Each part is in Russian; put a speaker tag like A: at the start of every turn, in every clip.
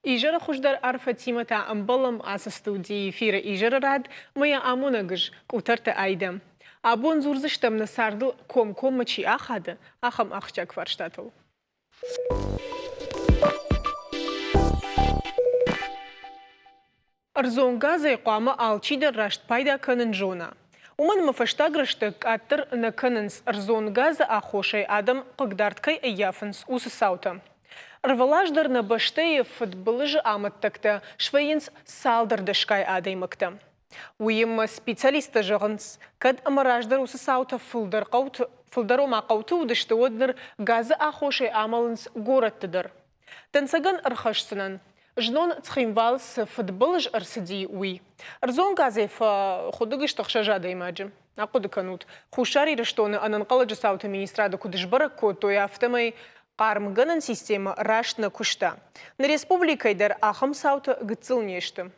A: إيجار خوش در عرف تیمت أمبلم از استودی فیر إيجار راد ميا آمونگش كوترت أيدم أبون زورزشتم نساردل كوم مچي آخد آخم آخچاك فرشتاتو أرزون غازي قامة آلچي در راشت پایدا کنن جونا ومن مفشتاگرشتك أتر نکننس أرزون غاز آخوشي آدم ققدارت كي أيافنس اوس ساوتا Рвалаждар на баштеи футболыжы аматтакта швейнс салдар дашкай адаймакта. Уим специалиста жығынс, кад амараждар усы саута фулдаро мақауту удыштыоддар газы ахошай амалынс гораттыдар. Тансаган архашсынан, жнон цхимвалс футболыж арсыди уи. Рзон газы худыгыш тахшажа даймаджи. Акуды канут. Хушари раштоны ананқаладжы саута министрада кудышбара кото и автомай Қармғанын система рашна күшті. На республикайдар ахым сауты гыцыл нешті.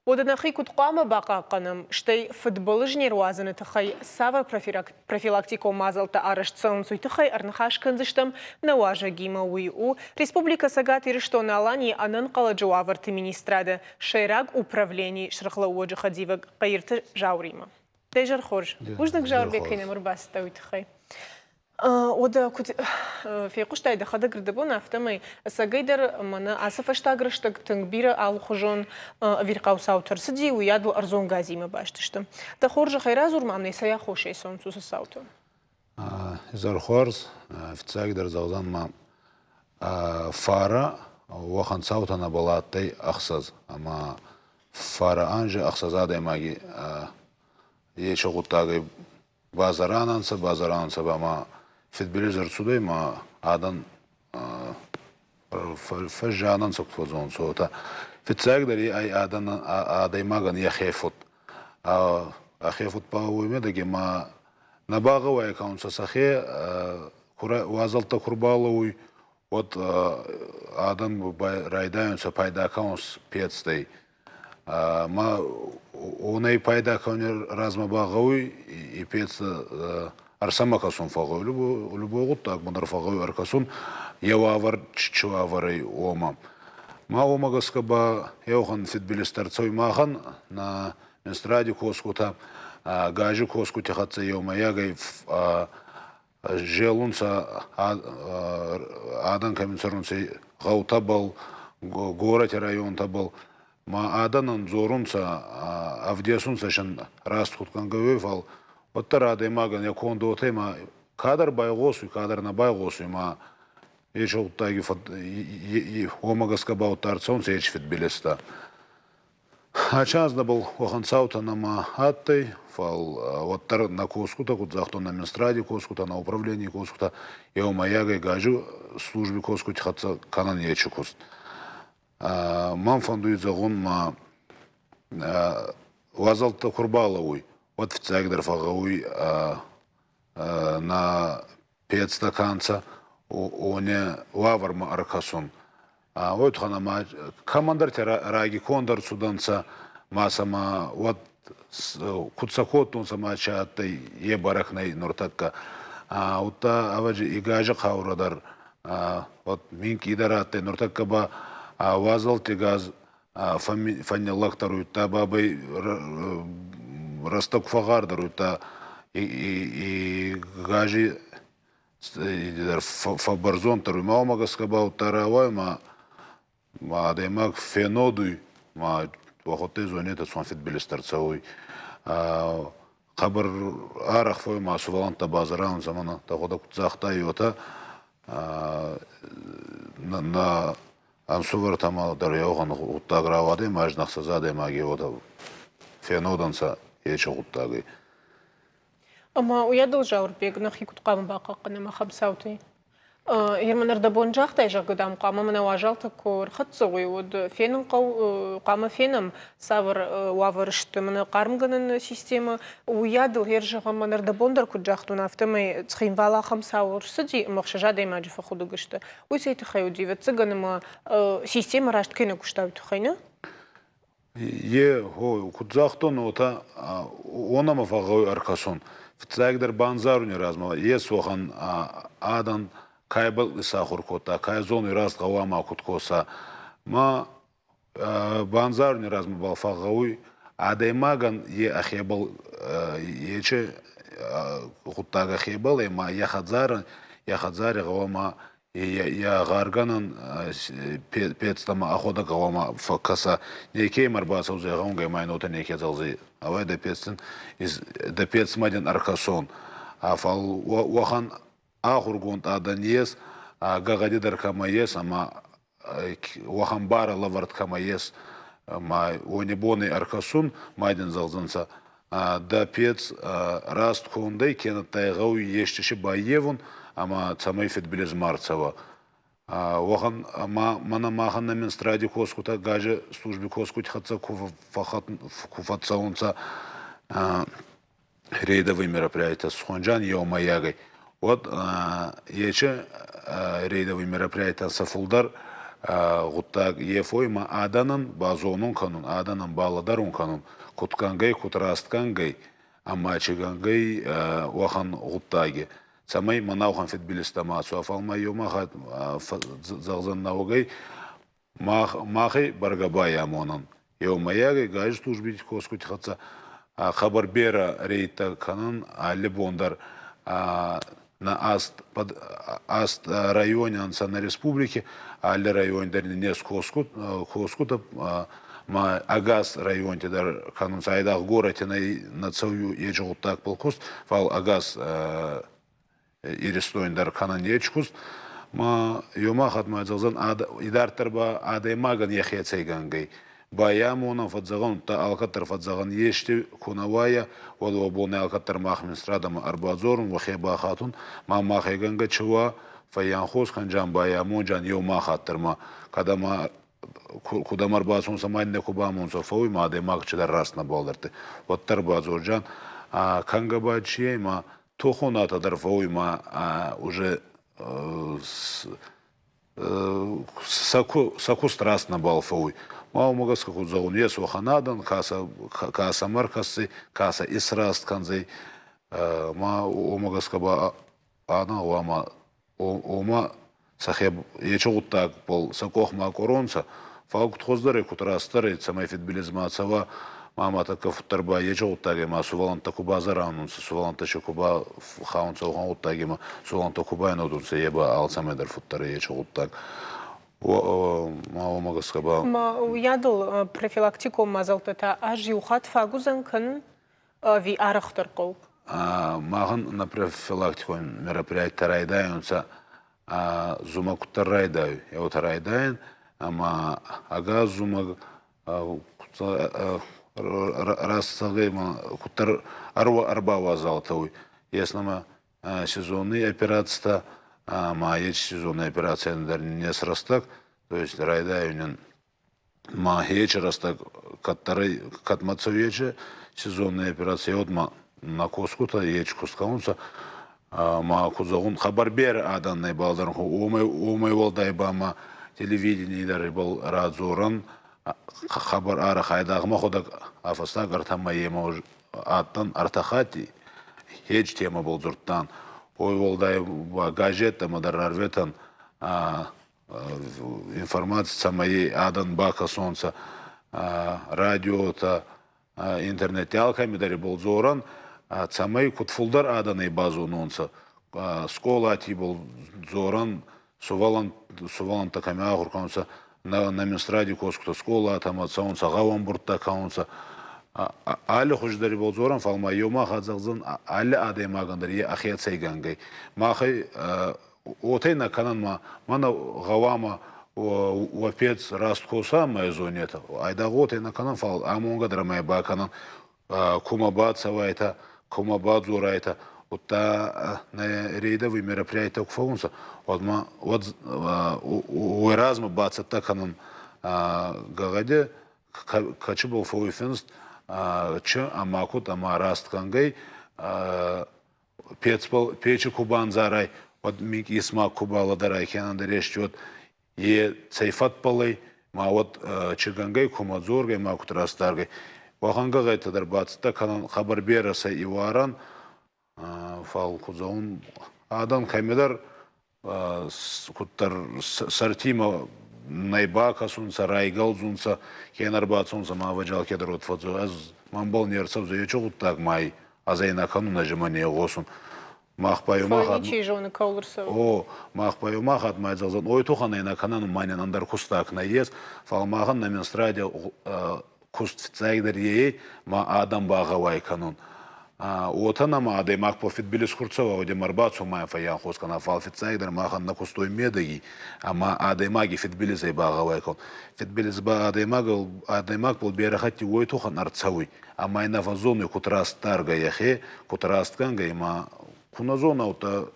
A: Оданахи күтқамы бақа қаным, штай футболыжнер уазыны тұхай савар профилактико мазалта арышцын суйтықай арнахаш кынзыштым на уажа гима уйу. Республика сагат ирыштоны алани анын қаладжы аварты министрады шайраг управлений шырқлы уаджы хадивы қайырты жаурима. Тейжар хорж. Ужнак жаурбекайны мұрбасыта уйтықай. Ода في قشتاي ده خدك ردبون أفتمي سجيدر من أسف اشتاقرشتك تنبير على خجون فيرقاو ساوتر سدي ويادل أرزون غازي ما باشتشتم ده خورج خيرازور ما مني سيا خوشي سون سوس الساوتر
B: زار خورز في تساقدر زغزان ما فارا وخن ساوتنا بلاتي أخصز أما فارا أنجي أخصز هذا ماجي يشغل تاقي بازارانسا بما فيتبريزر سوداي ما عادن فجانن سكتوزون صوتا في تساقدري أي عادن عادي ما غن يخيفوت أخيفوت باوي مدقي ما نباغا ويكون سخي وازلت كربالوي вот عادن رايداين سبايدا كونس بيتستي ما онай пайда каунер разма багауи и пец арсама касун фагау любого так мудар фагау аркасун явавар чуаварай ома ма ома гаскаба яохан фитбилистарцой махан на менстради коскута гажи коскути хатса яома ягай желунса адан каминсарунса гаутабал город район табал ما آدانن زورونسا أفديسونسا شن راست خود کن گوی فال وتر آدم ماگن یکون دوته ما کادر بايغوسوی کادر نبايغوسوی ما يشوف تاجي فد وماغس كباو تارцонса يش فت بلستا هاشاز نبل وخن ساوتا نما هاتي فال وتر на коску-то куд захто на менстради коску-то на управлении коску-то يوم ياجي гажу службе коску тихатса канан ячукуст мам фандует загон ма вазалта курбаловой вот в цегдер фагауй на 5 стаканца оне лаварма аркасун вот хана ма командар раги кондар суданца масама вот куцакотун сама чатай ебарахнай нортакка ута аважи игажа хаурадар вот минки идарате нортакка ба вазал тигаз фаннеллахтару та бабай расток фагардару та и гажи фабарзон тару маумагас кабау таравай ма адемак фенодуй ма вахоте зонета сон фитбилистарцауй хабар арах фой ма суваланта базаран замана тагода кутзахта йота на Ансувар тамал дарьяохан уттагравады мажнахса заде маги ода феноданса ече уттаги.
A: Ама уядыл жаурбек нахи кутқам бақа қанама хабсауты. Ерманарда бонжақтай жағыдам қама мына уажалты көр хатсығой од фенің қама фенім савыр уавырышты мына қармғанын система уядыл ер жаға манарда бондар күджақтун автомай цхимвала хам савырсы ди мақшажа даймаджи фахуды гышты. Уй сейті хай удивет цыганыма система рашт кені күштауты хайна?
B: Хой кудзахтон ота онама фагой аркасон. Фцагдер банзаруни разма. Сохан адан кайбал исахур кота, кайзон ираз гавама куткоса. Ма банзаруни разма бал фагой адаймаган ахебал ече хуттага хебал ма яхадзари гавама я гарганан пецтама ахода гавама факаса некей марбаса узе гаунга майнота некей залзи авай да пецтен из да пецмаден аркасон афал вахан ахургонт аданьес гагади даркамаес ама вахан бара лаварт камаес ма онебоны аркасун майден залзанца да пец раст хундай кенат тайгау ештеши баевун ама цамайфет билез марцева. Вохан мана маханна мен стради коскута гаже служби коскут хатца куфатсаунца рейдовые мероприятия с Хонджан Йомаягой. Вот ече рейдовые мероприятия сафулдар гуттаг ефойма аданан базонун канун аданан баладарун канун куткангай кутрасткангай амачигангай вохан гуттаги. Самай манаухан фитбилистама суафалма йомахат загзан наугай махай баргабай амонан йомаягай гаж службить коскут хатца хабар бера рейта канан алибондар на аст районе анса на республике али район дар не коскут ма агас район дар канун сайдах городе на цаю ежегут так полкост фал агас Иристоиндар канан ечкуст, ма йомахат майзалзан идартерба адаймаган яхецейгангай. Баямона фадзаган та алкатар фадзаган ешти кунавая, валвабоне алкатар махмин страдама арбазорун вахеба хатун, ма махеганга чува фаянхоз ханджан баямон жан йомахаттерма, кадама кудамар басун самайне кубамон софой ма адаймаг чидар расна балдерте. Вот тарбазор жан кангаба чиема Тохоната дарфауима уже саку страстно балфауи. Мау магаска худзаун ес ваханадан каса маркасы каса исраст канзей ма омагаска ба ана вама ома сахеб ечогуттак бол сакохма коронца фаукт хоздары кутрастары цамайфит билизмацава Мама така футарба ежогуттаги ма суваланта куба заранунса суваланта чокуба хаунца огуттаги ма суваланта куба нодунса еба алцамедар футтары ежогуттаг ма омагаска ба
A: ма ядыл профилактико мазалтата ажиухат фагузан кын ви арахтыркол
B: маган на профилактико мероприятие тарайдайунса зума куттарайдай еутарайдайн ама ага зума рассагайма кутар арба залтауй. Яснама сезонные операции, ма есть сезонные операции, не срастак, то есть райдаюнен ма хеч растак, который катмацовече сезонные операции от ма на коскута еч кускаунса ма кузагун хабарбер аданный балдар умай волдайба ма телевидение дар был радзоран хабар ара хайдагма ходак афаста гартама ема аттан артахати хеч тема бол зурттан ой волдай газета мадарарветан информация моей адан бака солнца радиота интернет алками дари бол зоран цамай кутфулдар аданай базу нонса школа ати бол зоран сувалан таками агурканса на минстради коскута школа там отсаунса гаван бурта каунса али хуждари бол зоран фалма йома хазалзан али адаймагандар я ахият сайгангай махай отейна канан мана гавама вапец расткоса моя зонета айда отейна канан фал амонга драмай ба канан кумабад савайта кумабад зорайта Ота на рейдовые мероприятия куфаунса, вот уэразма баца таканан гагаде качибал фоуфенст че амакут амараст кангай печи кубан зарай вот мик исма кубала дарай хенан дареш вот е цейфат палай ма вот чигангай кумадзоргай ма кутрастаргай вахангагай тадар бацта канан хабар бераса иваран фал кузаун адан камедар куттар сартима найбака сунца райгал зунца кенар бацунца ма вajal кедр отфазу аз мамбол нерцав за ечогут так май азайна кануна жемане госун махпаю махат
A: Ничей жены каулырса.
B: о махпаю махат майзалзан ой туханайна канан майнен андар кустак наес фалмаган на менстраде куст цайдер ей ма адам багавай канун отана ма адей мах по фитбилис курцова оде марбацу май фаян хоскана фалфицайдер махан на кустой медаги ама адей маги фитбилис ай багавай кон фитбилис ба адей маг пол берахати ой тухан арцауи ама ина фазону кутрастарга яхе кутрастканга има куназона ута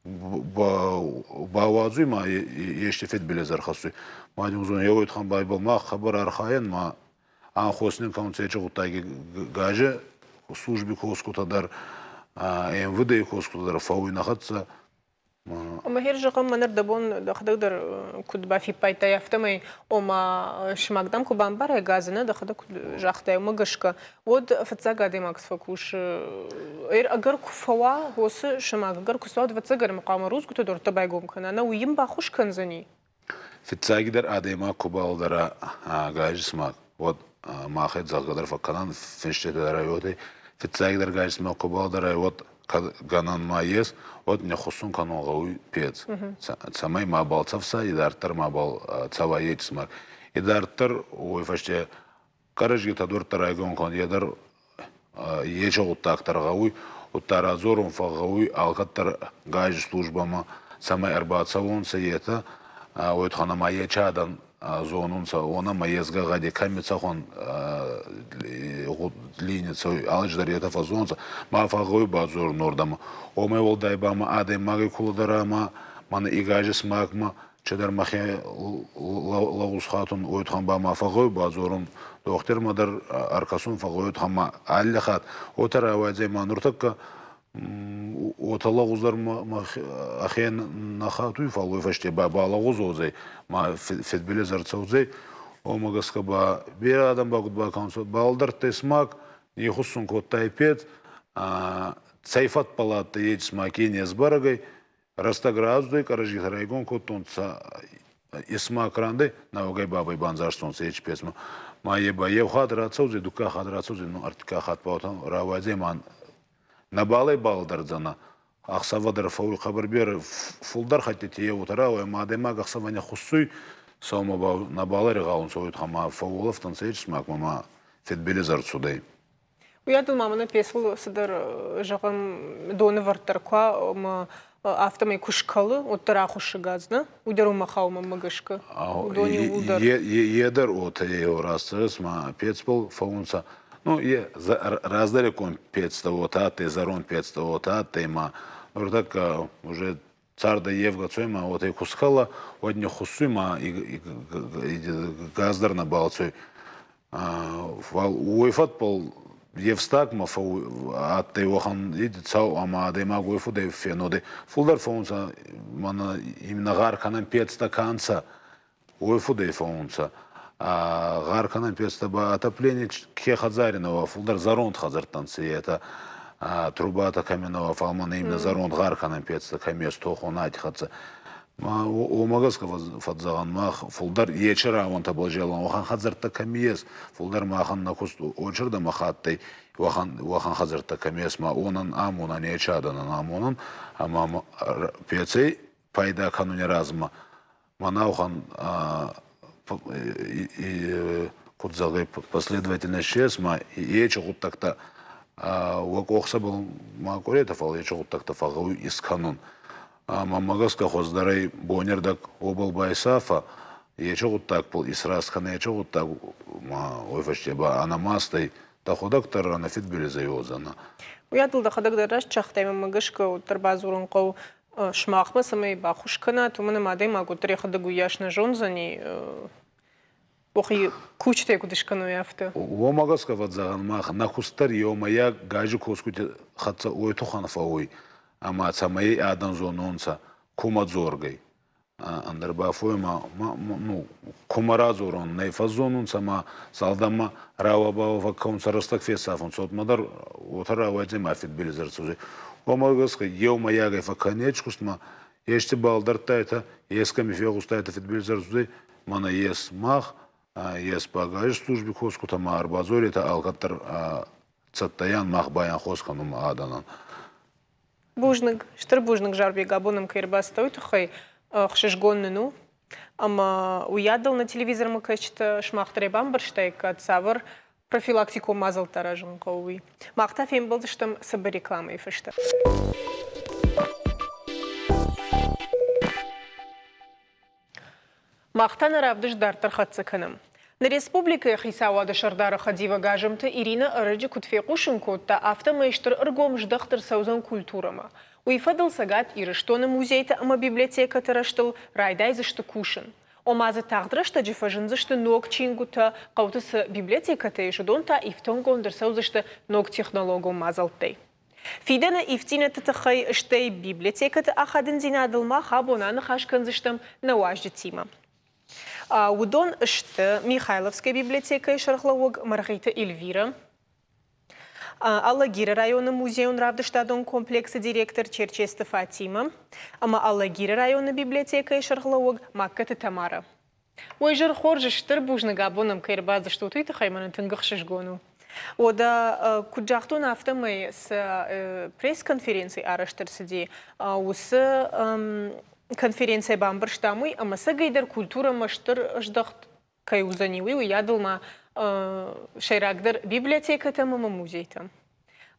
B: бавазуй ма еште фитбилис архасуй мадим зон явойт хан байбал ма хабар архаен ма ан хоснин каунцече гутаги гаже службе коскутадар МВД коскутадар фауи нахатса
A: Махер жакам манер дабон дахдагдар кудба фи пайта яфтамай ома шмагдам кубан барай газына дахда жахтай магашка вот фацага демакс факуш агар куфава госы шмаг агар кусад фацага мaqama рус кутадор табайгом канана уим бахуш канзани
B: фицагидер адема кубалдара гажисмак вот махет загадar факанан финштедер райоты фицагидер гажисмак кубалдара вот ганан маес вот не хусун каногауй пец самай мабалцавса идартар мабал цаваетсмак идартар ой фаште каражгита дуртар айгон кон ядар ечогуттактаргауй уттаразорун фагауй алгаттар гаж службама самай арбацавонса ета ойтхана маячадан зонунса она маезга гади камицахон линится алждар ета фазонса мафагой базор нордама омай волдайбама адей маги кулдарама мана игажис магма чедар махе лагус хатун ойтхан ба мафагой базорун доктор мадар аркасун фагой ойтхама аллахат отара авазе мануртакка оталагуздар ахен нахатуй фалой фаште ба балагузозей ма фитбиле зарцаузей омагаска ба бер адам багут ба консо балдар тесмак не хусун коттай пет цайфат палата ечсмак не сбарагай растаграздой каражи райгон котунца исмак ранды навгай бабай банзарстон сеч песма мае ба евхат рацаузей дука хат рацаузей ну артика хат паутан равазе ман набалай балдарзана ахсавадар фауи хабарбер фулдар хатите евутара ой мадема гахсаваня хуссуй саума ба набалай гаун соют хама фаулов танцеч мак мама фитбеле зарцудай
A: уядыл мамана песл сыдар жагам доны вартарква ма автомай кушкалы оттара хушыгазна удару махаума магашка дони удар
B: едер от еврасыз ма пецпол фаунса ну, я раздаре кон 500 вот аты, зарон 500 вот аты, ма, так уже цар да евга цойма, вот и кускала, вот не хусума и газдар на балцой. Уйфат пол евстак ма ат те вохан идет цау, ама да ма гуйфу да феноды. Фулдар фаунса, мана именно гарканан 500 канца, уйфу да фаунса. Гарканан пестаба отопление Кехазаринова, фулдар заронт хазартанцы, это труба-то каменного фалмана именно заронт гарканан песта камес тохунать хатса. У магаского фадзаган мах фулдар ечера он таблажелан, ухан хазарта камес, фулдар махан на кусту очерда махаттай, ухан хазарта камес, ма онан амунан ечаданан амунан, ама пецей пайда кануне разма, манаухан кудзагай последовательность чесма и ечегут так-то вакохса был макуретов, ал ечегут так-то фагау из канун. Мамагаска хоздарай бонердак обал байсафа ечегут так пол исраскана ечегут так ой фаштеба анамастай таходактар ана фитбеле заёзана.
A: уядыл дахадагдар раш чахтай магашка уттарбазурун ков шмахма самай бахушкана тумана мадей магу трехадагу яшна жонзани охи кучте кудишкану яфта
B: о магаска вадзаган мах нахустар ёмая гажи коскути хатса ой туханфа ой ама самай адан зононса кумадзоргай андербафой ну кумаразурон нейфазонун сама салдама равабава каунсарастак фесафон сотмадар отара вайзе мафит билизерцузи омагасқа еума ягай факанечкусма ешти балдартайта есками фегустайта фит билизерцузи мана ес мах ес багаж служби хоскута маарбазори та алкаттар цаттаян мах баян хосканум аданан
A: Бужник, штыр бужник жарби габоном кирбастой тухай хшишгонну, ама уядал на телевизор макачта шмахтре бамбарштайк от савар профилактику мазал таражун кауи. Махта фем был что собой реклама и фашта. Махта наравдыш дартар хатсаканам. На республике Хисауада Шардара Хадива Гажамта Ирина Арыджи Кутфекушенко та автомейштер ыргом ждахтар саузан культурама. Уйфадал сагат ирыштоны музейта ама библиотека тараштыл райдай зашты кушын. Омазы тағдырашта жифажын зашты ног чингута қаутысы библиотека тейшудонта ифтонгондыр саузашты ног технологу мазалттай. Фидена ифтина татахай штей библиотеката ахадын зинадылма хабонаны хашканзыштым на уажды тима. Удон шты Михайловская библиотека и шархлауг Маргарита Эльвира. Аллагира района музея Нравдыштадон комплекса директор Черчеста Фатима. Ама Аллагира района библиотека и шархлауг Макката Тамара. Ой жар хоржы штыр бужны габоном кайрбазы что ты хайманын тынгых шишгону. Ода куджахтун автомой с пресс-конференции араштырсыди усы конференция бамбарштамуй, а маса гайдар культура маштыр ждахт кай узанивый уядылма шайрагдар библиотека там ама музей там.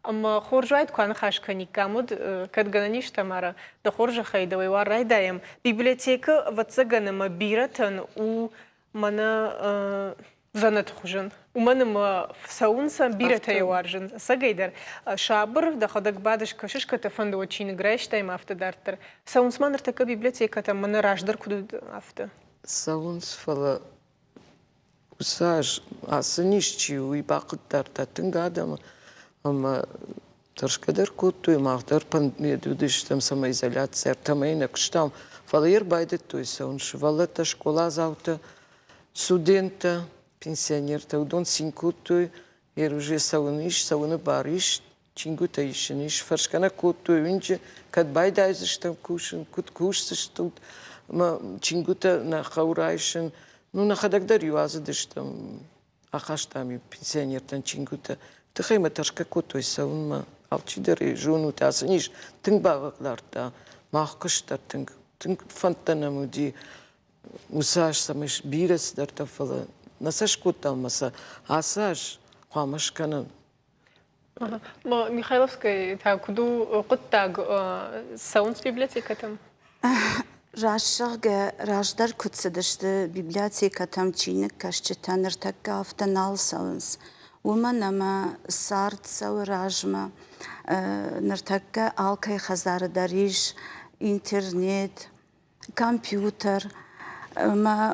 A: Ама хоржайт куан хашканик камуд кадгананиш тамара да хоржа хайдавай варайдаем библиотека ватсаганама биратан у мана занат хужан. У мене саунса бірата яваржен. Сагайдар шабр да ходак бадаш кашишка та фанду очень играешь тайм автодартер. Саунс манер така библиотека там мене раждар куду авто.
C: Саунс фала усаж асынишчи уй бақыттар та тынгадам. Ама ташкадар куту и махдар пан недудиштам самоизоляция тамайна кштам фала ербайдет той саунш валата школа завта студента пенсионер таудон синкуту ер уже сауныш сауны бариш чингута ишниш фаршкана куту винче кадбайда изштам кушен кут кушсштут ма чингута на хаурайшен ну на хадагдар юазы дештам ахаштами пенсионер тан чингута тхайма ташка куту саунма алчидер жону тасниш тынгбагыкларда махкыштар тынг фантанамуди усаш самыш бирес дартафала насаш куталмаса асаш хвамашкана
A: Михайловская та куду куттаг саунс библиотека там.
D: Рашага раждар кутсадашты библиотека там чиник кашчитаныр такка автонал саунс. Уманама сарт сау ражма ныртакка алкай хазары дариш интернет компьютер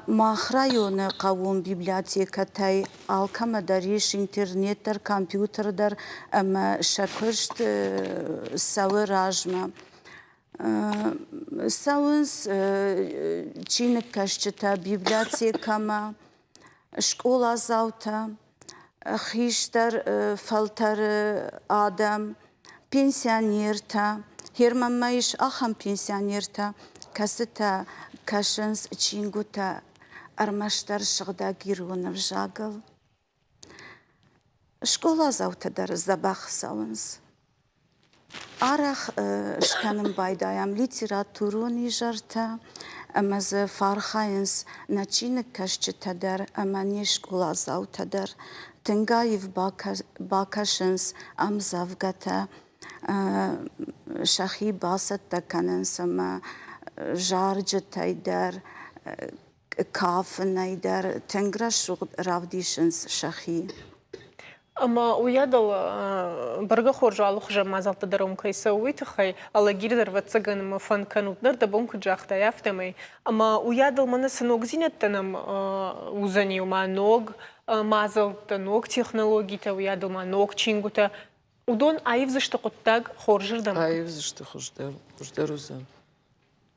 D: махрайоны қауым библиотекатай алкама дариш интернеттер компьютердер ама шакышт сауы ражма сауынс чиник кашчыта библиотекама школа заута хиштер фалтар адам пенсионерта хермамайш ахам пенсионерта касыта кашынс чингута армаштар шыгда гируынып жагыл. Школа заутадар забах сауынс. Арах шканым байдаям литературуни жарта, амазы фархайынс начинок кашчытадар, амане школа заутадар. Тынгаев бакашынс амзавгата, шахи басат таканынс ама жарджы тайдар, кафын айдар, тенграш равдишынс шахи.
A: Ама уядал барга хоржа алухжа мазалта даром кайса уйтахай, ала гирдар ватсаган ма фан канутнар да бонку джахта яфтамай. Ама уядал мана сынок зинеттанам узани ума ног мазалта ног технологита уядал ма ног чингута. Удон айв зашта куттаг хоржырдам.
C: Айв зашта хорждар узан.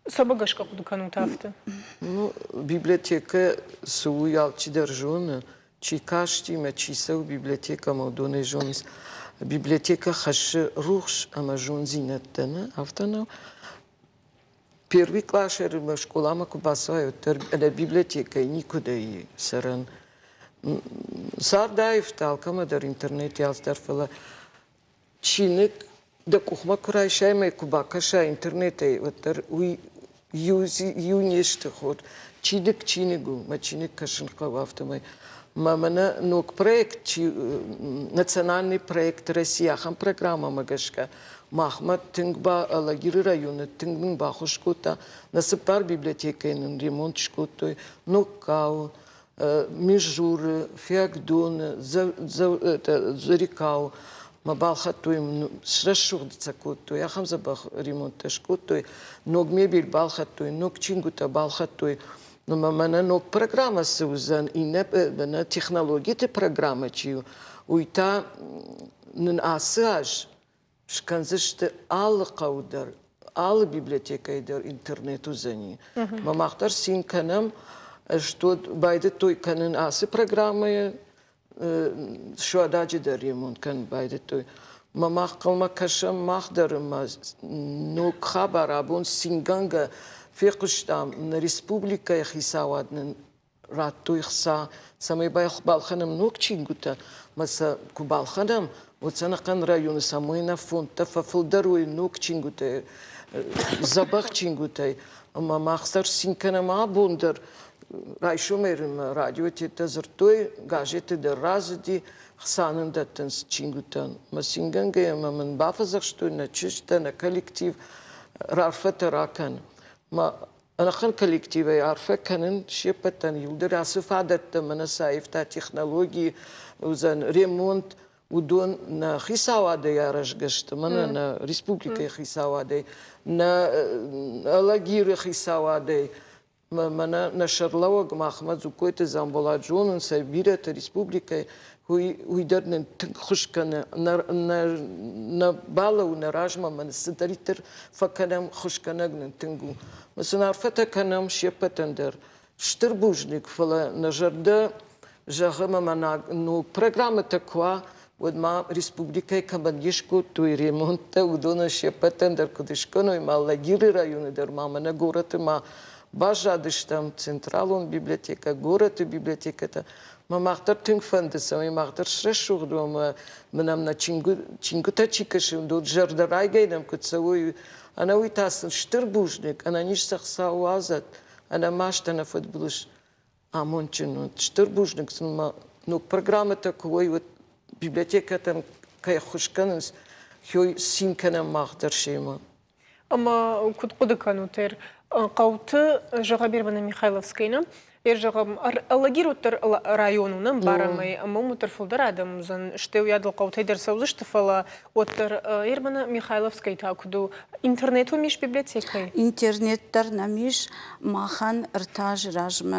A: Собагашка кудукану тафты.
C: Ну, библиотека суялчи держона, чи кашти ма чисел библиотека молдоне жонис. Библиотека хаше рухш ама жонзинаттана, автана. Первый класс в школа ма кубасаю, это библиотека и никуда и саран. Сардаев талкама дар интернет ялстарфала. Чиник да кухма курайшай ма кубакаша интернете ватар уи юништы ход. Чиник чинигу, ма чиник кашинка вафтамай. Мамана нок проект, национальный проект Россия, хам программа магашка. Махмад тингба алагири района, тингбин бахушкота, насыптар библиотека инын ремонт шкотой, ноккау, межуры, феагдон, зарикау, мабалхатуем, шрашугдца котой, я хам забах ремонт шкотой, ног мебель балхатой, ног чингута балхатой. Но мамана ног программа сузан и не технологии те программа чью уйта нен асаж шканзышты ал каудар ал библиотека идер интернету зани мамахтар син канам что байде той канен асы программы что ададжи да ремонт кан байде той мамах калма кашам махдарма ног хабар абун синганга فيقشتام ريسبوبليكا خيساوادن راتو يخسا سامي بالخنم نوكتشين قلتا مسا كوبالخنم وتسنقن رايون ساموينا فونتا ففلدروي نوكتشين قلتا زباختشين قلتا اما ما خسر سينكنا ما بوندر رايشو ميرم راديو تتزرتوي غاجت در رازدي خسانن داتنس تشين قلتا ما سينغنغي ما من بافزخشتو نتششتا نكوليكتيف رارفتا راكن ما أنا خن كولكتيفي عارفة كانن شيبتن يقدر أسفادت من سايفتا تكنولوجي وزن ريمونت ودون نا خيساوادي يا رجشت من نا ريسبوبليكا خيساوادي نا لاجير خيساوادي ما نشرلوج محمد زكويت زامبولا جون سيبيرة ريسبوبليكا هو يدرن تخش كان نبالا ونراجما من السدريتر فكانم خش كان تنجو مثلا عرفت كانم شيبتندر شتربوجنك فلا نجردا جاهما منا نو برنامج تكوا ودما ريسبوبليكا كمان يشكو توي ريمونتا ودونا شيبتندر كدشكونو ما لاجيري رايون در ما منا غورت ما бажадыштам централун библиотека, город и библиотека. Мы махтар тюнгфандеса, мы махтар шрешугду, мы нам на чингута чикашим, до джардарай гайдам куцавую. Она уйтасен штырбужник, она ниш сахсауазат, она маштана футболуш. А мончину штырбужник, ну программа такой вот библиотека там кая хушканус, хой синкана махтар шема.
A: Ама кудыкану тер قوت جغبير بنا ميخايلوفسكينا يرجع اللاجير وتر رايوننا بارمي أما مترفل درادم زن شتو ياد القوت هيدر سوزش تفلا وتر يربنا ميخايلوفسكي تاكدو إنترنت ومش بيبليوتيكاي
D: إنترنت تر نميش ماخان ارتاج راجم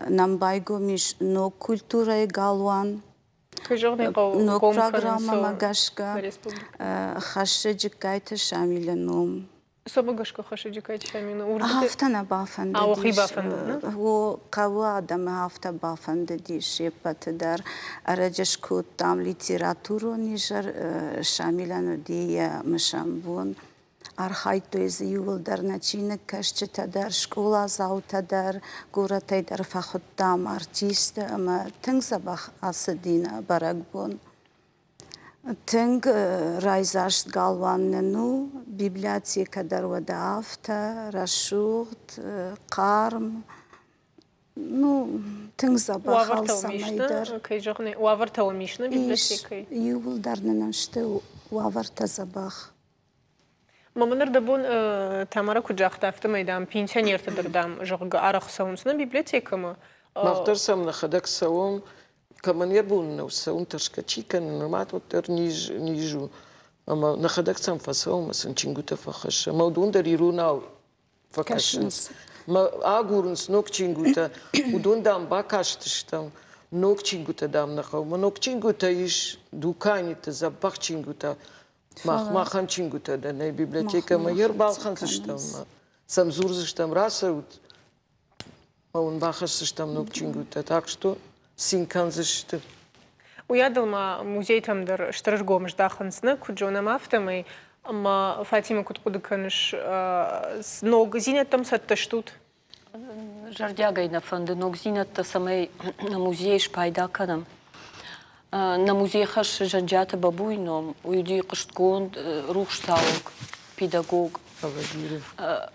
D: نمبايغو مش نو كولتورة غالوان نو программа магашка خشج كايت شاملنوم
A: Собагашка хашиджи кайтшамина урдите.
D: Хафтана бафанда.
A: А охи бафанда, да?
D: Во кава адам хафта бафанда диш епатдар араджашку там литературу нижар шамилану дия мшамбун архайто из юлдар начина кашчетадар школа заутадар гуратайдар фахуттам артист ама тыңсабах асадина барагбун Тинг райзашт галваннену, библиотека дарвада афта, рашурт, карм, ну, тинг забахал самайдар.
A: Уавартала мишна библиотекой.
D: Ювулдарненам ште уаварта забах.
A: Маманар дабун тамара куджахта афта майдам пенсионерта дардам жога арах саунсна библиотекама.
C: Махтарсам на хадак саун. كمان يبون وسوون تشكتشيكا نورمات وتر نيجو أما نخدك سام فسوون مثلا تشينجوتا فخش موضوع دريرونا فكشنس ما أقولنس نوك تشينجوتا ودون دام باكاش تشتم نوك تشينجوتا دام نخو ما نوك تشينجوتا إيش دوكاني تزبخ تشينجوتا ما خان تشينجوتا ده ناي بيبليوتيكا ما يربال خان تشتم Самзурзыш там расаут, а он бахашыш там нокчингута. Так что синканзышты.
A: Уядылма музей тамдыр штыржгом ждахансны куджона мафтамай, ама Фатима куткудыканыш ног зинеттам сатташтут.
E: Жардягай на фонды ног зинетта самай на музей шпайда канам. На музей хаш жанджата бабуйном, уйди кышткон рухштаук, педагог,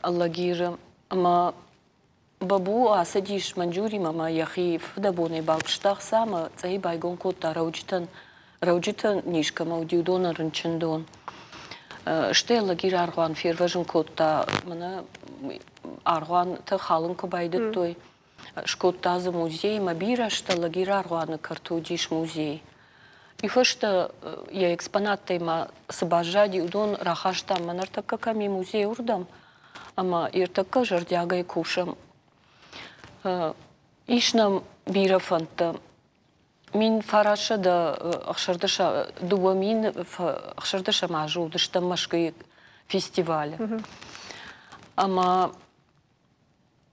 E: аллагиры. Ама бабу асадиш манджури мама яхи фдабоне балкштах сама цай байгон котта раujитан нишка маудиудона рынчындон. Ште аллагир аргуан фирважын котта мана аргуан ты халын кубайды той. Шкоттазы музей мабира шта аллагир аргуаны картудиш музей. И фашта я экспонаттай ма сабажади удон рахашта манартака ками музей урдам, ама иртака жардягай кушам. Ишнам бира фанта. Мин фараша да ахшардаша дуамин ахшардаша мажу дашта машкай фестиваля. Ама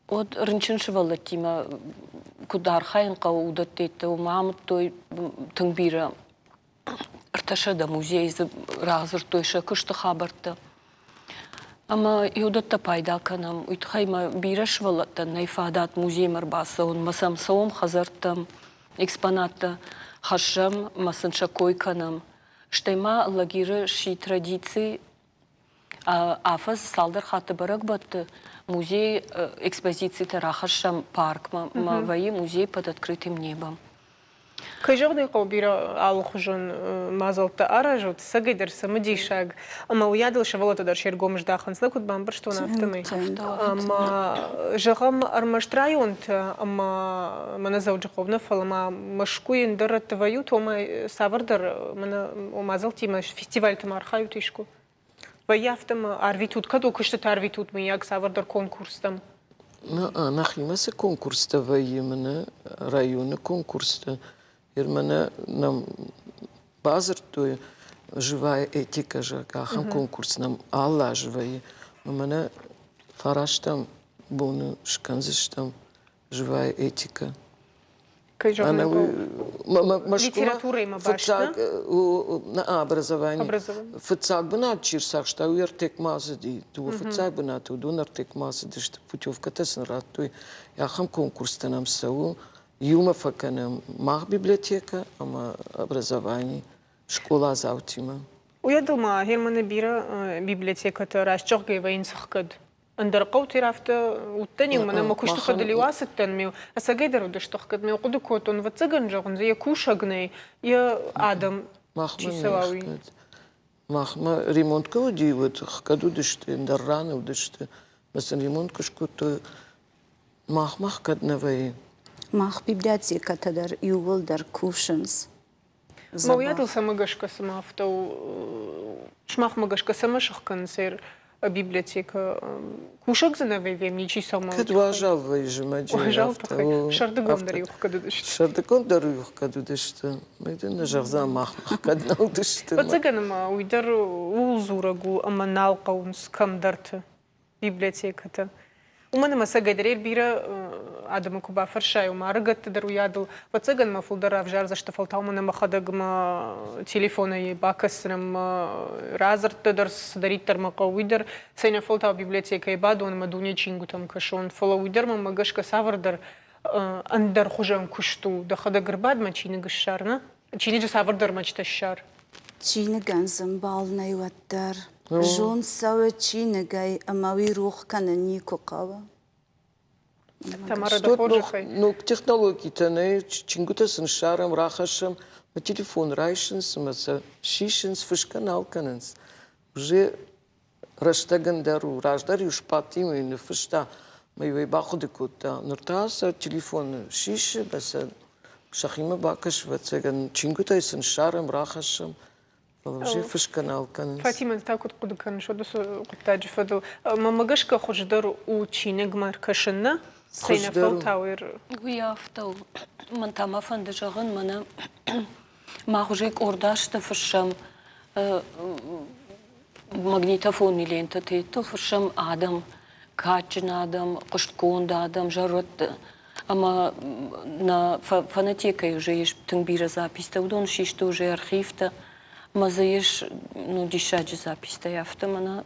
E: от рынчыншывала кима кудархайн каудатетта умамут той тыңбира арташа да музей разыр тойша кышты хабарта. Ама юдатта пайда канам, уйтхайма бирашвалата найфадат музей марбаса, он масам саум хазартам, экспоната хашам, масанша койканам. Штайма лагиры ши традиции, афаз салдар хаты барак батты, музей экспозиции тарахашам парк, маваи музей под открытым небом.
A: Кайжогдай қаубира алхужын мазалта аражут, сагайдар самадишаг. Ама уядыл шавалатадар шергом ждахансна кудбан барштуна автомай. Ама жағам армаштрайонт, ама мана зауджаховна фалама машкуин дарат твою, тома савардар мана омазал тима фестиваль там архают ишку. Ваяфтам арвитут, кадо кыштат арвитут маяк савардар конкурс там.
C: Нахимасы конкурста ваимана, районы конкурста. Ирмана нам базар той живая этика же, кахан конкурс нам Алла живая. Мана фараш там бону шканзыш там живая этика.
A: Литература има башна?
C: На образование. Фацак бна чирсах, что уертек мазади, ту фацак бна ту донартек мазади, что путевка-то снарад той. Я хам конкурс-то нам сау. Юма факанам мах библиотека, ама образование, школа заутима.
A: Уядылма Германа бира библиотеката рашчогайва инсахкад. Андерқау тирафта уттани мана макушты хадали уасыттан меу. Асагайдар удыштахкад меу куды котон вацаган жағын я кушагнай, я адам чисалауи.
C: Махма ремонтка удивит, хкаду дышты, ндарраны удышты. Масан ремонтка шкуто мах каднавай.
D: Мах библиотеката дар ювал дар кушанс.
A: Мауядыл самагашка сама автау шмах магашка сама шахкан сер библиотека кушак занавей вемничи сама.
C: Кадва жалвай же маджи.
A: Жал пахай. Шардагон дарюх каду дышты.
C: Шардагон дарюх каду дышты. Майдан нажарза мах каднал дышты.
A: Подзаганама уйдар улзурагу аманал каунс камдарты библиотеката. Умана масагайдарер бира адама куба фаршай умаргат дару ядыл. Вацаган ма фулдара вжар за что фалтаумана махадагма телефона и бакасрам разарт дарс даритар мaqawidar сайна фалтау библиотека и баду он мадуня чингу там кашон фолауидar ма магашка савардар андар хужан кушту да хадаgar бад ма чини гашарна чини же савардар мачташар.
D: Чини ганзам балнай ваттар. Жон сауэ чини гай амави рух кана нико кава.
A: Тамара да ходжахай.
C: Ну, технологии-то, не, чингута сын шаром, рахашем, на телефон райшенс, маса шишенс, фышканал каненс. Уже раштагандару, раждари уж патим и не фышта, мои баходы кута. Нуртаса телефон шиши, баса шахима бакаш, вацеган чингута сын шаром, рахашем. Уже фышканал каненс.
A: Фатима, так вот куда канеш, вот кутаджи фадл. Мамагашка ходждар у чинег маркашена. Сейна фалтауэр.
E: Гуяфтау. Ман тама фанды жағын мана мағужек ордашты фыршам магнитофон илента тейті фыршам адам качын адам, кышткон адам, жарот. Ама на фонотекой уже есть тыңбира запись-то, удон шишто уже архив-то. Ама заешь, ну, дишаджи запись-то яфта, мана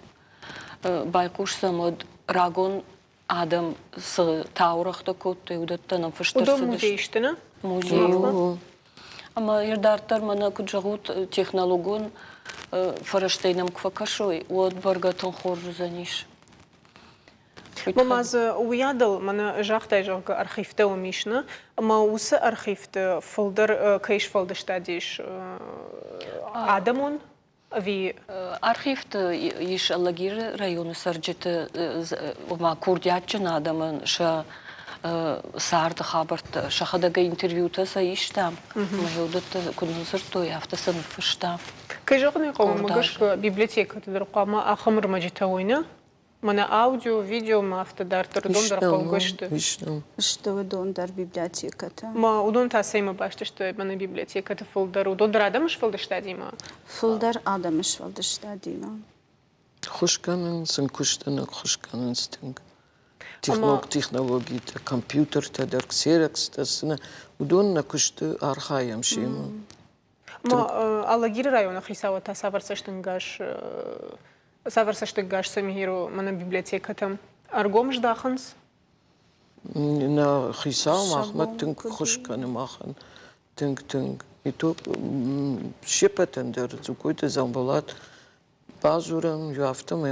E: байкуш самод рагон адам с таурах-то кот, и удатта нам фаштарса.
A: Удон музейштина?
E: Музей. Ама ердартар мана куджагут технологон фараштейнам квакашой, от баргатон хоржу за ниш.
A: Мамаз уядал мана жахтай жага архивте умишна, ама усы архивте фолдер кайш фолдештадиш адамон ви
E: Архивте иш Алагир районы сарджите ума курдячын адамын ша сарды хабарт шахадага интервьюта са иштам. Мажудат кунузыр той автосын фыштам.
A: кай жагны кавым магашка библиотека тедер кама ахмыр маҗита ойна. Мана аудио, видео ма автодартер дондер калгышты.
D: Что удон дар библиотеката?
A: Ма удон тасайма башты, что мана библиотеката фолдер. Удон радамыш фолдештадима.
D: Фулдар адамыш фалдыштадима.
C: Хушканын, сын куштаны хушканын стынг.
A: Ama-
C: Технологии, компьютер, дар ксерекс, сына удон на кушты архаям шима.
A: Ма Алагир района хисава та саварсаштынгаш самиру мана библиотеката. Аргом ждаханс.
C: На хисау махмат
D: Шабон
C: тынг
D: куди.
C: хушканы махан. Тынг. И то шепетен дер зукуйты замбалат. Базурам, яфтам,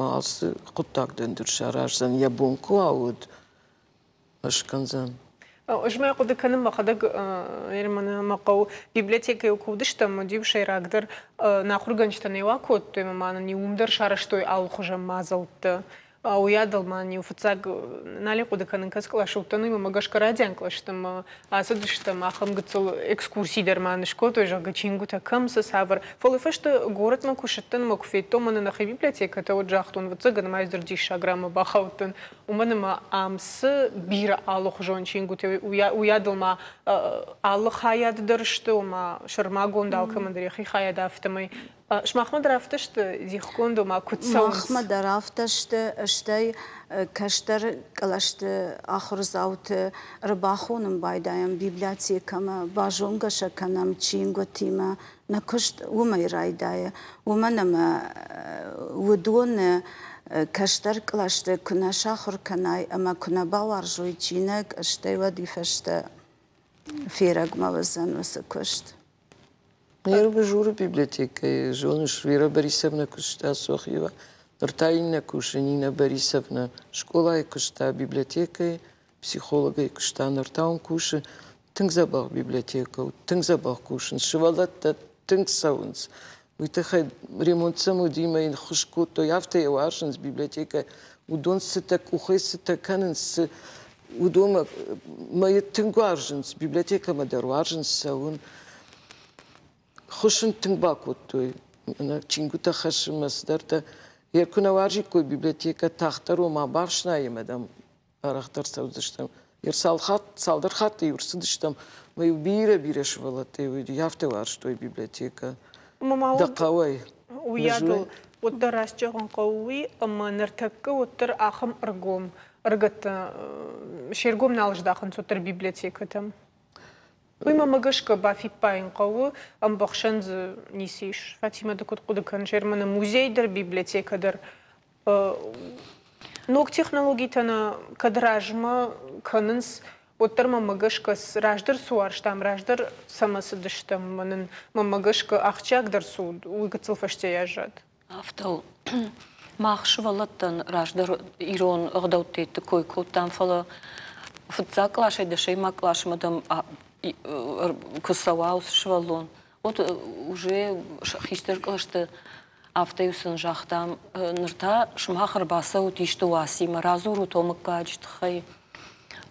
C: алсы куттагден дер шараждан ябунку ауд. Ашканзан.
A: Жмай куды каным махадаг мана мақау библиотека юкудыштам дившей рагдер нахурганчтан евакот той мана не умдар шараштой ал хужа мазалты. Уядал мани уфцаг нали куды канын касклашуттаны магашка радиан клаштым асыдыштым ахам гыцыл экскурсий дерманышко той жага чингута камсы савар. Фолыфышты город макушыттын макуфейто мана нахи библиотека то жахтун вцыган майздер дишаграмма бахауттын. Уманыма амсы бир алых жон чингуте уядылма алых хаят дырышты ума шармагон далкамандыр хи хаяд автымай. Шмахмад рафтышты дихконду ма кутсаунс.
D: Махмад рафташты аштай каштар калашты ахрзаут рыбахуным байдаям библиотекама бажонга шаканам чинготима на кушт умай райдая уманама удон каштар калашты куна шахр канай ама куна бавар жуйчинек аштай вадифашты фераг мавазан васакушт.
C: Я журы библиотека, женыш Вера Борисовна кушта Сохьева, Нартаина куша Нина Борисовна, школа и кушта библиотека, психолога и кушта Нартаун куша, тыңзабах библиотека, тыңзабах кушин, шивалатта тыңсаунс. Уйтахай ремонт саму дима ин хушку, то явта я важен библиотека, удон сыта кухай сыта каненс, удома моя тыңгуажен библиотека мадар важен саун. Хушин тыңбак той, на чингута хашимасдарта, еркуна важи кой библиотека тахтару ма бавшна емедам арахтар саудыштам. Ер салдар хатты юрсыдыштам, маю бире швалате, явте варш той библиотека. Да кавай.
A: Уядыл оттар расчаган кауи, ама нартакка оттар ахам аргом. Аргата шергом налждахын соттар библиотекатам. Уйма магашка бафи пайн кавы, ам бахшанз нисиш. Фатима дакут кудыкан жермана музейдер, библиотекадер. Ног технологитана кадражма канынс оттар магашка с раждыр суарштам, раждыр самасыдыштам, манын магашка ахчагдыр суд, уйгацылфаште яжат.
E: Автал махшвалаттан раждыр ирон ырдаутетті кой коттан фала фытзаклаш айдышай маклашмадам кысауаус швалон. Вот уже хистер клашты автоюсын жақтам нырта шмахар баса утишты уасима разуру то мыккачтхай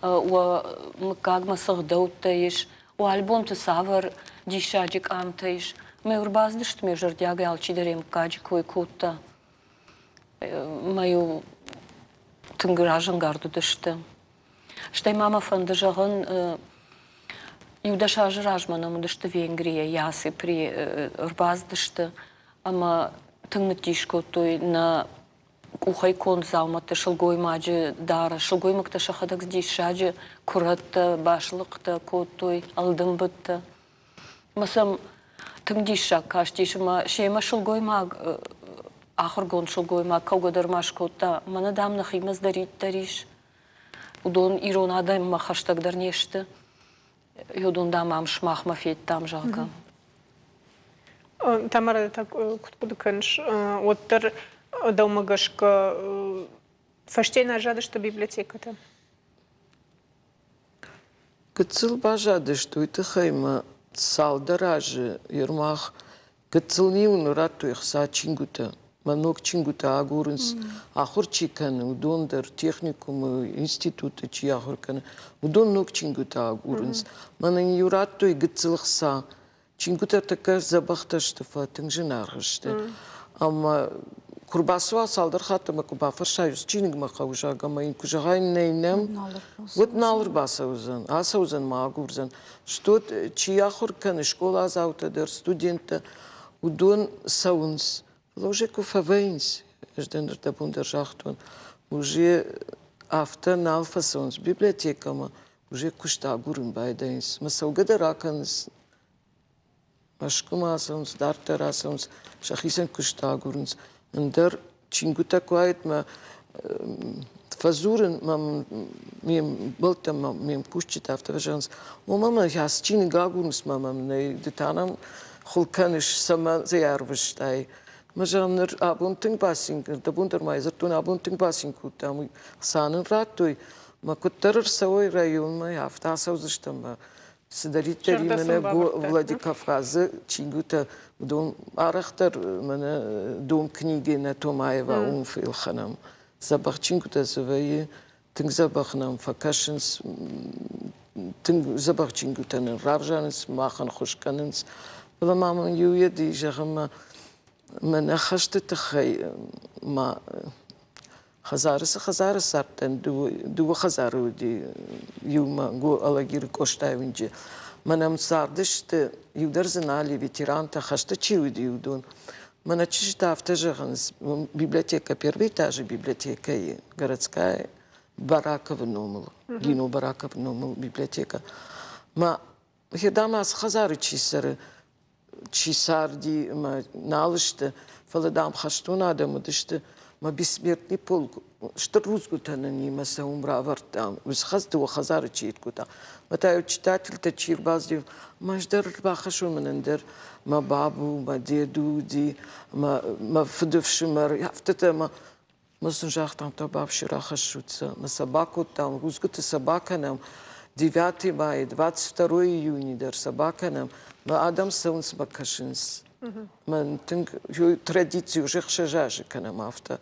E: мыккагма сығдаутайыш у альбом-ты савар дишаджик амтайыш мы урбаздышты ме жырдяга алчидерем мыккачик кой котта мою тынгыражын гарду дышты. Штай мама фанды жағын Юдаша жражманом дышты Венгрия, ясы при урбаздышты, ама тыңны тишко той на ухай кон залматы шылгой маджы дара, шылгой мыкта шахадак здесь шаджы, куратта, башлыкта, коттой, алдым бытта. Масам тыңдиша каштишма шема шылгой маг, ахыргон шылгой маг, каугадар машкотта, мана дамна химаз дарит дариш. Удон ирон адай махаштагдар нешті. Юдон дамам шмах мафет там жалка.
A: Тамара так куткуда кынш оттыр даумагашка фаштейна жадышты библиотеката.
C: Кыцыл бажады, что это хайма салдаражы ермах кыцыл неуну рату ихса чингута. Манок чингута агурынс ахур чиканы, удондар техникумы, институты чи ахурканы. Удон нок чингута агурынс. Манын юратту и гыцылықса. Чингута така забахташты фатың арғышты. Ама курбасуа салдар хатыма кубафыр шайыз чингма қаужага майын кужағайын нейнем. Вот налыр баса узан, аса узан маагурзан. Что чи ахурканы школа азаутадыр студента удон саунс. Уже куфавейнс, ждендер да бундержахтун, уже автон алфасонс, библиотекама, уже кушта гурын байдайнс. Масаугада раканс, машкумасонс, дартарасонс, шахисен кушта гурынс. Ндер чингута куайт ма фазурын мам мем болтам мем кушчит автоважанс. Мама яс чин гагурнс мамам не детанам хулканыш сама заярвыштай. Мажаныр абунтың басинг, да бундермайзер тун абунтың басинг кутам санын раттой. Ма куттарыр савой район ма яфта саузыштам. Сидаритери мене Владикавказы чингута дом арахтар мене дом книги на Томаева умфилханам. Забах чингута завае тың забахнам факашынс тың забах чингутанын равжаныс махан хушканынс. Бала мамын юе ди жағыма من خشت تخي ما خزارس سرتن دو خزارو دي يوم جو الله غير كوشتا وينجي منم ساردشت يودر زنالي ветеран та خشت чиу دي يودون من чишта автожагнс библиотека первый этаж библиотека городская Бараков номер Гино Бараков номер библиотека ма хедамас хазары чисары Чисарди, налышты, фаладам хаштуна адамы дышты, ма бессмертный полк, что русгутана нимаса умра вартам, висхазды у хазары читкута. Матаю читатель-то чирбаздив, ма ждар бахашу манандер, ма бабу, ма деду, ди, ма фдывши мар, яфтата ма сунжах там то бабши рахашутся, ма собаку там, русгута собака нам, 9 мая, 22 июня, дар собака нам, ма адам саунс бакашинс. Ман тынг традицию жехшажажи канам авто.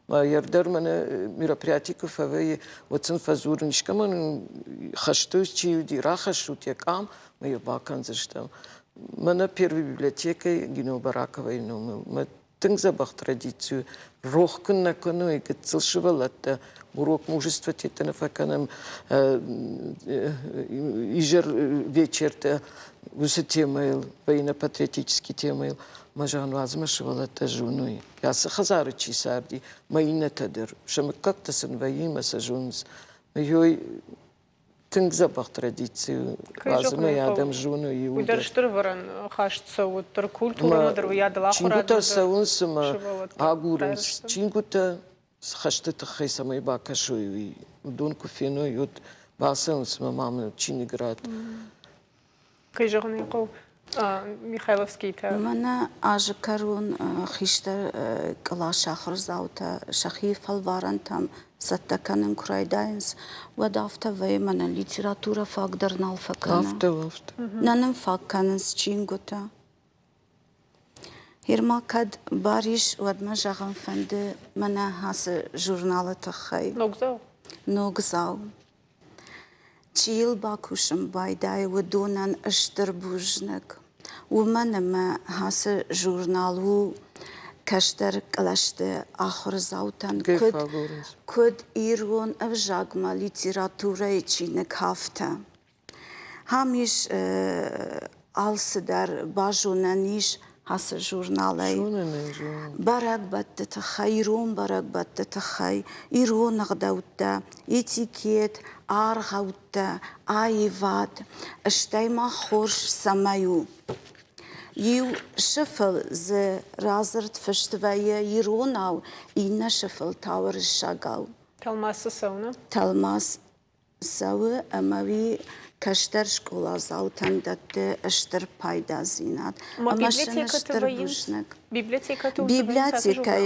C: Ма ярдар мана мероприятиков аве вотсен фазурнишка ман хаштусь чиуди рахашут якам ма ябакан заштам. Мана первой библиотекой Гино Бараковой номер. Ма тынг забах традицию рохкун на кону и гцелшивалатта. Урок мужества тетана факанам ижер вечер-то высоте майл, военно-патриотический темайл, мажан возмашивала та женой. Я сахазары чисарди, маина тадыр, шамы как-то сын воима сажунс. Йой тынг забах традицию, вазма ядам жену и удар.
A: Удар штырваран хашца оттыр культура мадыр уядыла хурады.
C: Чингута саунсыма агурынс, чингута хаштыты хай самай бакашуй, удон куфену ют басаунсыма мамы чиниград.
A: Кайжағын еқол Михайловский-та.
D: Мана ажы карун хиштар кала шахыр заута шахи фалваран там саттаканын курайдайынс вадафта вай мана литература факдарнал факана.
C: Афта.
D: Нанын факканынс чингута. Hirmakad bariş vadma jağın fendi mana hası jurnalı tıxay.
A: Nogzao.
D: Nogzao. Çil bakuşum bayday ve donan ıştır bujnik. Umanama hası jurnalu kaştar kalaştı ahır zavtan kod irgon evjagma literatura içinik hafta. Hamiş alsıdar bajunaniş هس جورنالي
C: شونن جون
D: برق بدت خيرون برق بدت خي إيرون غدوتا إتيكيت آرغوتا آيفات اشتايما خورش سمايو يو شفل ز رازرت فشتوية يروناو إينا شفل تاور الشاقاو
A: Талмасы сауна.
D: تلماس سوى أموي كشتر شكولا زاوتن دت اشتر بايدا زينات
A: Ama
D: أما
A: biblioteka
D: شنشتر
A: tavayins.
D: بوشنك
A: Biblioteka
D: Библиотека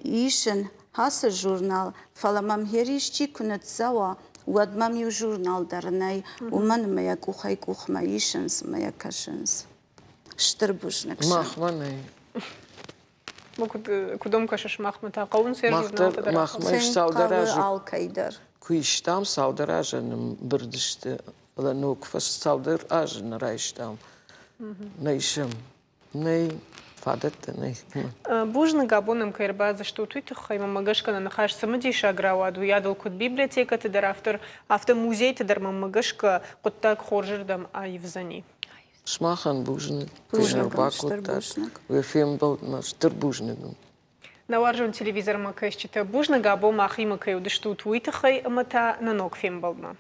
D: يشن هاس الجورنال فلما مهريشتي كنت زوا ودمم يو جورنال درناي ومن ما يكوخي كوخ ما يشنس ما يكشنس شتر بوشنك
C: مخمني
A: Кудом кашаш махмата قاون سير
C: مختر
A: журнал
C: مخمش سودراج
D: الكيدر
C: كويشتام سودراج بردشت ولا نوك فش سودراج نرايشتام نيشم ني فادت ني
A: Бужны габоном кайрба за что тут хайма магашка на хаш самадиша граваду ядал код библиотека ты дар автор музей ты дар магашка код так хоржердам айвзани.
C: Шмахан бужник,
D: Бужник,
C: бакутак,
D: штырбужник.
C: вефим был наш штырбужник.
A: Наваржон телевизор макашчита бужны габо махима кайуды что туита хай амата на ног фембалма.